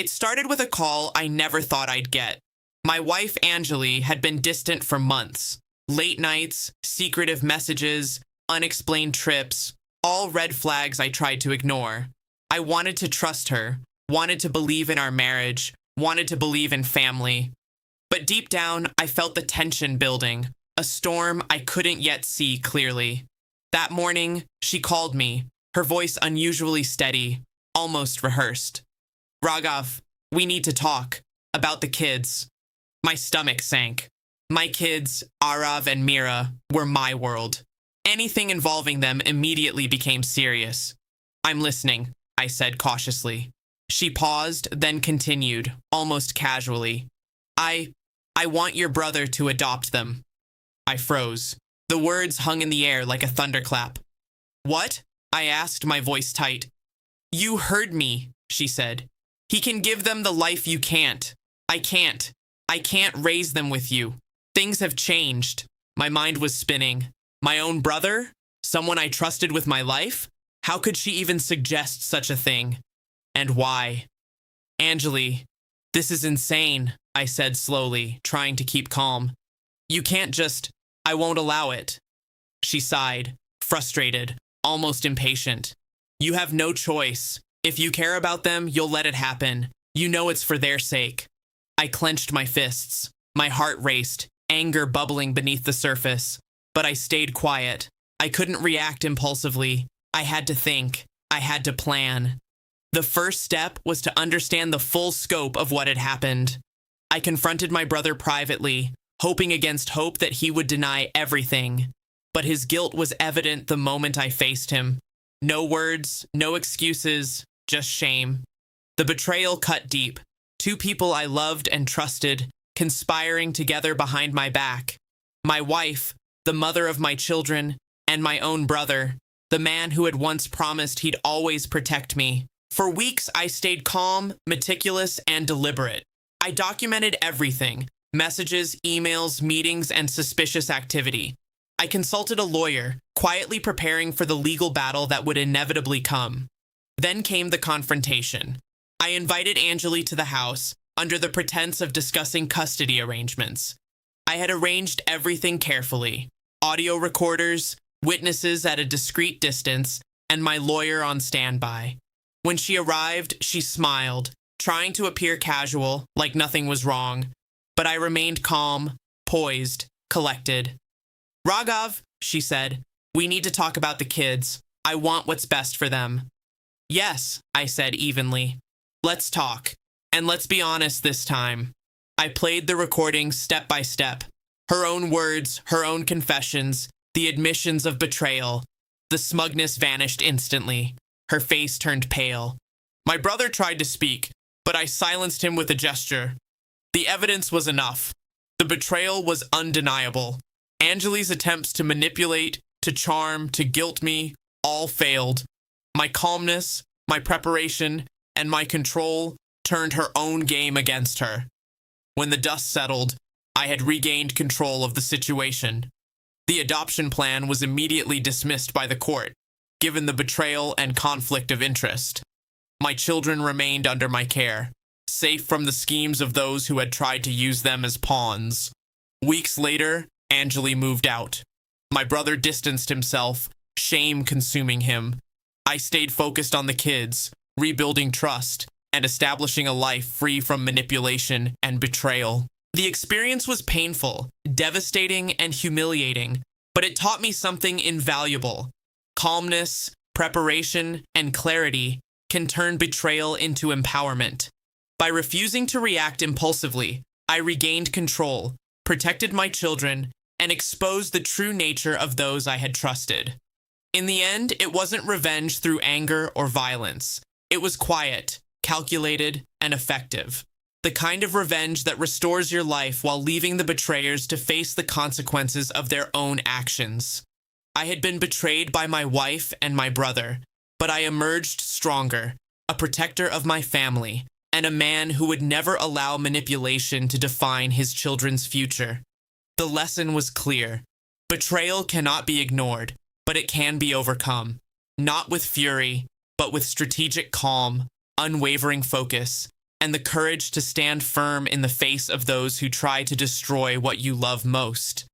It started with a call I never thought I'd get. My wife, Anjali, had been distant for months. Late nights, secretive messages, unexplained trips, all red flags I tried to ignore. I wanted to trust her, wanted to believe in our marriage, wanted to believe in family. But deep down, I felt the tension building, a storm I couldn't yet see clearly. That morning, she called me, her voice unusually steady, almost rehearsed. "Raghav, we need to talk about the kids." My stomach sank. My kids, Arav and Mira, were my world. Anything involving them immediately became serious. "I'm listening," I said cautiously. She paused, then continued, almost casually. I want your brother to adopt them." I froze. The words hung in the air like a thunderclap. "What?" I asked, my voice tight. "You heard me," she said. "He can give them the life you can't. I can't. I can't raise them with you. Things have changed." My mind was spinning. My own brother? Someone I trusted with my life? How could she even suggest such a thing? And why? "Anjali, this is insane," I said slowly, trying to keep calm. "You can't just, I won't allow it." She sighed, frustrated, almost impatient. "You have no choice. If you care about them, you'll let it happen. You know it's for their sake." I clenched my fists. My heart raced, anger bubbling beneath the surface. But I stayed quiet. I couldn't react impulsively. I had to think. I had to plan. The first step was to understand the full scope of what had happened. I confronted my brother privately, hoping against hope that he would deny everything. But his guilt was evident the moment I faced him. No words, no excuses, just shame. The betrayal cut deep. Two people I loved and trusted, conspiring together behind my back. My wife, the mother of my children, and my own brother, the man who had once promised he'd always protect me. For weeks, I stayed calm, meticulous, and deliberate. I documented everything: messages, emails, meetings, and suspicious activity. I consulted a lawyer, quietly preparing for the legal battle that would inevitably come. Then came the confrontation. I invited Anjali to the house, under the pretense of discussing custody arrangements. I had arranged everything carefully: audio recorders, witnesses at a discreet distance, and my lawyer on standby. When she arrived, she smiled, trying to appear casual, like nothing was wrong. But I remained calm, poised, collected. "Raghav," she said, "we need to talk about the kids. I want what's best for them." "Yes," I said evenly. "Let's talk. And let's be honest this time." I played the recording step by step. Her own words, her own confessions, the admissions of betrayal. The smugness vanished instantly. Her face turned pale. My brother tried to speak, but I silenced him with a gesture. The evidence was enough. The betrayal was undeniable. Anjali's attempts to manipulate, to charm, to guilt me, all failed. My calmness, my preparation, and my control turned her own game against her. When the dust settled, I had regained control of the situation. The adoption plan was immediately dismissed by the court, given the betrayal and conflict of interest. My children remained under my care, safe from the schemes of those who had tried to use them as pawns. Weeks later, Anjali moved out. My brother distanced himself, shame consuming him. I stayed focused on the kids, rebuilding trust, and establishing a life free from manipulation and betrayal. The experience was painful, devastating, and humiliating, but it taught me something invaluable. Calmness, preparation, and clarity can turn betrayal into empowerment. By refusing to react impulsively, I regained control, protected my children, and exposed the true nature of those I had trusted. In the end, it wasn't revenge through anger or violence. It was quiet, calculated, and effective. The kind of revenge that restores your life while leaving the betrayers to face the consequences of their own actions. I had been betrayed by my wife and my brother, but I emerged stronger, a protector of my family, and a man who would never allow manipulation to define his children's future. The lesson was clear. Betrayal cannot be ignored, but it can be overcome. Not with fury, but with strategic calm, unwavering focus, and the courage to stand firm in the face of those who try to destroy what you love most.